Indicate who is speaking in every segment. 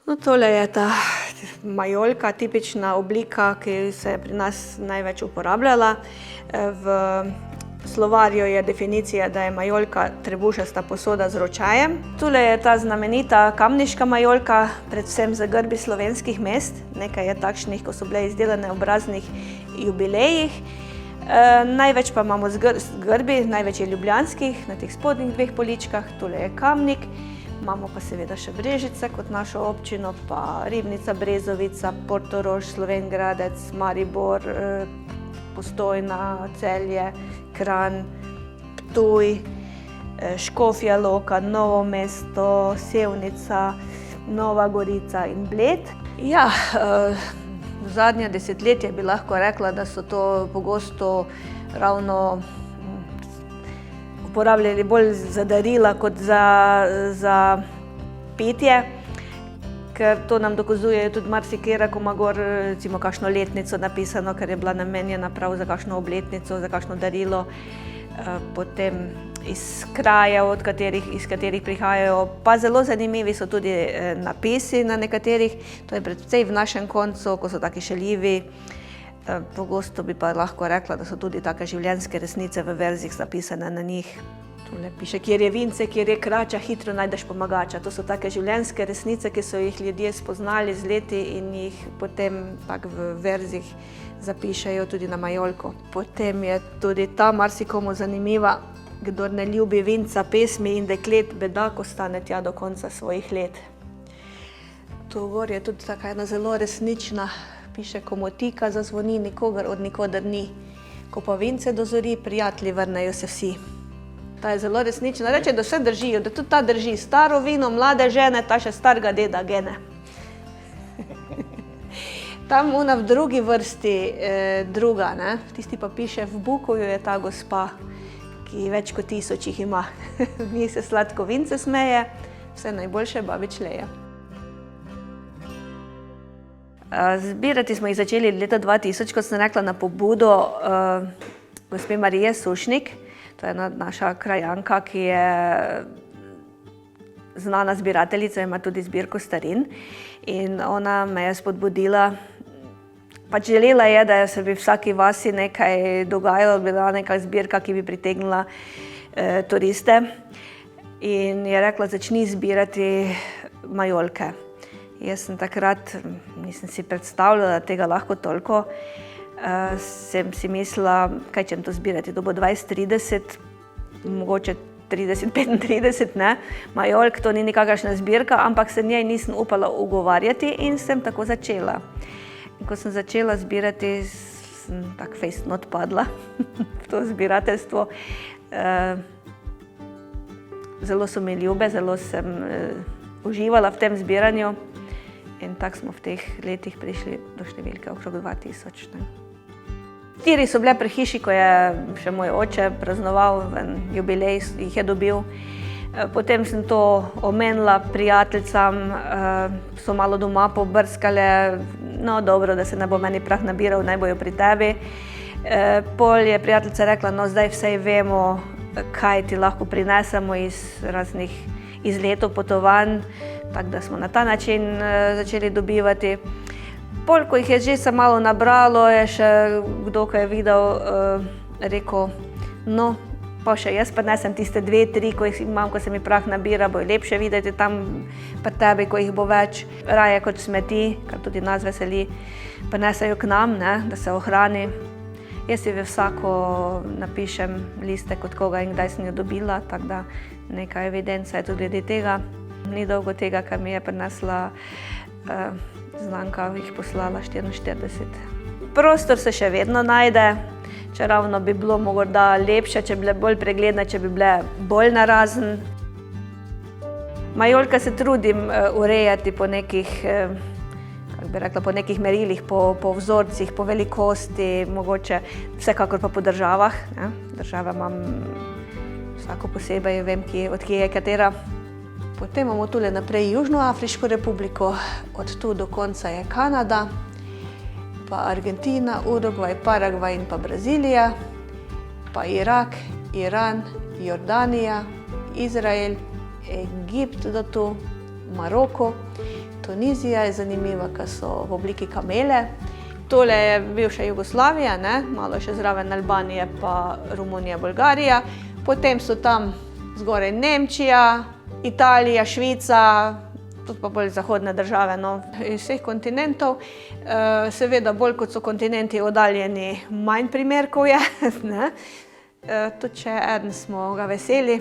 Speaker 1: No, tole je ta majolka, tipična oblika, ki se je pri nas največ uporabljala. V slovarju je definicija, da je majolka trebušasta posoda z ročajem. Tule je ta znamenita kamniška majolka, predvsem za grbi slovenskih mest. Nekaj je takšnih, ko so bile izdelane ob raznih jubilejih. Največ pa imamo grbi, največ je ljubljanskih, na teh spodnjih dveh poličkah. Tule je Kamnik. Imamo pa seveda še Brežice kot našo občino, pa Ribnica, Brezovica, Portorož, Slovenj Gradec, Maribor, Postojna, Celje, Kranj, Ptuj, Škofja Loka, Novo mesto, Sevnica, Nova Gorica in Bled. Ja, zadnje desetletje bi lahko rekla, da so to pogosto ravno uporabljali bolj za darila kot za pitje, ker to nam dokazujejo tudi marsikera, ko ima gor recimo kakšno letnico napisano, ker je bila namenjena prav za kakšno obletnico, za kakšno darilo. Potem iz krajev, iz katerih prihajajo, pa zelo zanimivi so tudi napisi na nekaterih. To je predvsej v našem koncu, ko so taki šaljivi. Pogosto bi pa lahko rekla, da so tudi take življenjske resnice v verzih zapisane na njih. Tule piše, kjer je vince, kjer je krača, hitro najdeš pomagača. To so take življenjske resnice, ki so jih ljudje spoznali z leti in jih potem tak v verzih zapišejo tudi na majolko. Potem je tudi ta marsikomu zanimiva, kdor ne ljubi vinca, pesmi in deklet, bedak ostane tja do konca svojih let. Tu gor je tudi taka ena zelo resnična. Piše, ko motika zazvoni, nikogar od nikoder ni. Ko pa vince dozori, prijatelji vrnejo se vsi. Ta je zelo resnična. Reče, da vse držijo, da tudi ta drži. Staro vino, mlade žene, ta še starega deda gene. Tam ona v drugi vrsti, druga, ne? Tisti pa piše, v Bukovju je ta gospa, ki več kot 1000 jih ima. Mi se sladko vince smeje, vse najboljše babič leje. Zbirati smo jih začeli leta 2000, kot sem rekla, na pobudo gospe Marije Sušnik. To je ena naša krajanka, ki je znana zbirateljica, ima tudi zbirko starin. In ona me je spodbudila. Pač želela je, da se bi v vsaki vasi nekaj dogajalo, bila neka zbirka, ki bi pritegnila turiste. In je rekla, začni zbirati majolke. Jaz sem takrat, nisem si predstavljala tega lahko toliko, sem si mislila, kaj čem to zbirati, to bo 20-30, mogoče 30-35, ne, majolk, to ni nikakršna zbirka, ampak se njej nisem upala ugovarjati in sem tako začela. In ko sem začela zbirati, sem tako fejstno odpadla v to zbirateljstvo. Zelo so mi ljube, zelo sem uživala v tem zbiranju. In tako smo v teh letih prišli do številke okrog 2000. 4 so bile pri hiši, ko je še moj oče praznoval, jubilej jih je dobil. Potem sem to omenila prijateljicam, so malo doma pobrskale, no dobro, da se ne bo meni prah nabiral, naj bojo pri tebi. Pol je prijateljica rekla, no zdaj vsej vemo, kaj ti lahko prinesemo iz raznih izletov, potovanj. Tako da smo na ta način začeli dobivati. Pol, ko jih je že se malo nabralo, je še kdo, ko je videl, rekel, no, pa še jaz prinesem tiste 2-3, ko jih imam, ko se mi prah nabira, bo lepše videti tam pri tebi, ko jih bo več. Raje kot smeti, kar tudi nas veseli, prinesejo k nam, ne, da se ohrani. Jaz si v vsako napišem listek, od koga in kdaj sem jo dobila, tako da neka evidenca je tudi glede tega. Ni dolgo tega, kar mi je prinesla znanka, jih poslala 44. Prostor se še vedno najde, čeravno bi bilo morda lepše, če bi bile bolj pregledne, če bi bile bolj narazen. Majolke se trudim urejati po nekih, kako bi rekla, po nekih merilih, po vzorcih, po velikosti, mogoče vsekakor pa po državah. Države imam vsako posebej, vem, od kje je katera. Potem imamo tule naprej Južnoafriško republiko, od tu do konca je Kanada, pa Argentina, Urugvaj, Paragvaj in pa Brazilija, pa Irak, Iran, Jordanija, Izrael, Egipt do tu, Maroko. Tunizija je zanimiva, ker so v obliki kamele. Tole je bivša Jugoslavija, ne? Malo še zraven Albanije, pa Romunija, Bolgarija. Potem so tam zgoraj Nemčija, Italija, Švica, tudi pa bolj zahodne države, no, iz vseh kontinentov. Seveda, bolj kot so kontinenti oddaljeni, manj primerkov je, ne? Tudi če eden smo ga veseli.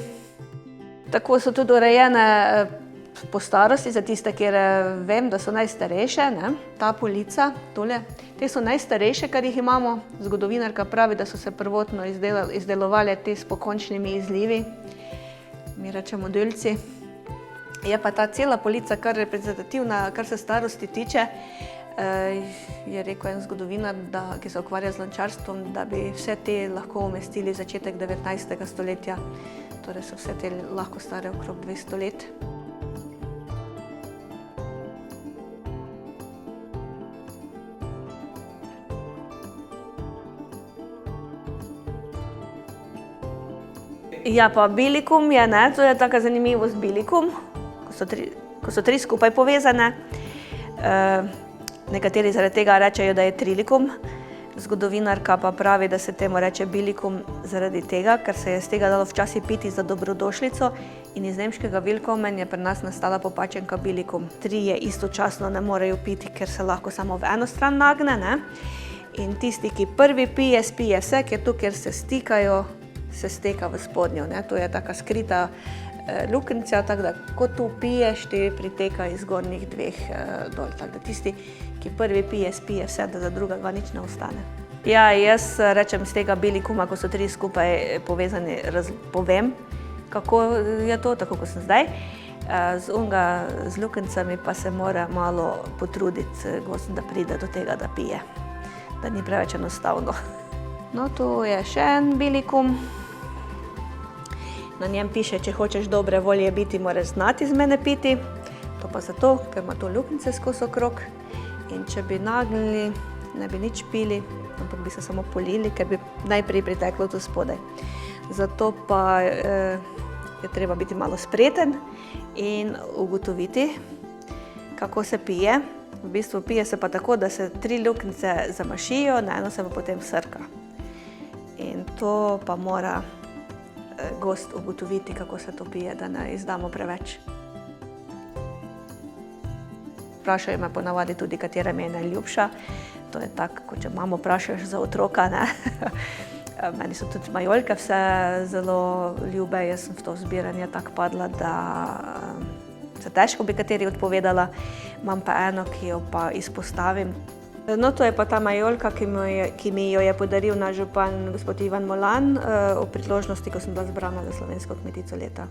Speaker 1: Tako so tudi urejene po starosti, za tiste, kjer vem, da so najstarejše, ne? Ta polica, tole, te so najstarejše, kar jih imamo. Zgodovinarka pravi, da so se prvotno izdelovali te s pokončnimi izlivi. Mi rečemo delci. Je pa ta cela polica kar reprezentativna, kar se starosti tiče. Je rekel en zgodovinar, ki se ukvarja z lončarstvom, da bi vse te lahko umestili v začetek 19. stoletja. Torej so vse te lahko stare okrog 200 let. Ja, pa bilikum je, ne, to je taka zanimivost bilikum, ko so tri skupaj povezane. Nekateri zaradi tega rečejo, da je trilikum. Zgodovinarka pa pravi, da se temu reče bilikum zaradi tega, ker se je iz tega dalo včasih piti za dobrodošlico in iz nemškega willkommen je pri nas nastala popačenka bilikum. Trije istočasno ne morejo piti, ker se lahko samo v eno stran nagne, ne. In tisti, ki prvi pije, spije vse, ker tu, kjer se stikajo, se steka v spodnjo, ne. To je taka skrita luknjica, tako da ko tu piješ, ti priteka iz zgornjih dveh dol. Tako da tisti, ki prvi pije, spije vse, da za drugega nič ne ostane. Ja, jaz rečem z tega bilikuma, ko so tri skupaj povezani, povem, kako je to, tako kot sem zdaj. Z luknjicami pa se mora malo potruditi gost, da pride do tega, da pije. Da ni preveč enostavno. No, tu je še en bilikum. Na njem piše, če hočeš dobre volje biti, moraš znati z mene piti. To pa zato, ker ima to luknjice skozi okrog. In če bi nagnili, ne bi nič pili, ampak bi se samo polili, ker bi najprej priteklo tu spodaj. Zato pa je treba biti malo spreten in ugotoviti, kako se pije. V bistvu pije se pa tako, da se tri luknjice zamašijo, na eno se pa potem srka. In to pa mora gost ugotoviti, kako se to pije, da ne izdamo preveč. Vprašajo me ponavadi tudi, katera mi je najljubša. To je tako, kot če mamo vprašaš za otroka, ne. Meni so tudi majolke vse zelo ljube. Jaz sem v to zbiranje tako padla, da se težko bi kateri odpovedala. Imam pa eno, ki jo pa izpostavim. No, to je pa ta majolka, ki mi jo je podaril naš župan gospod Ivan Molan ob priložnosti, ko sem bila zbrana za slovensko kmetico leta.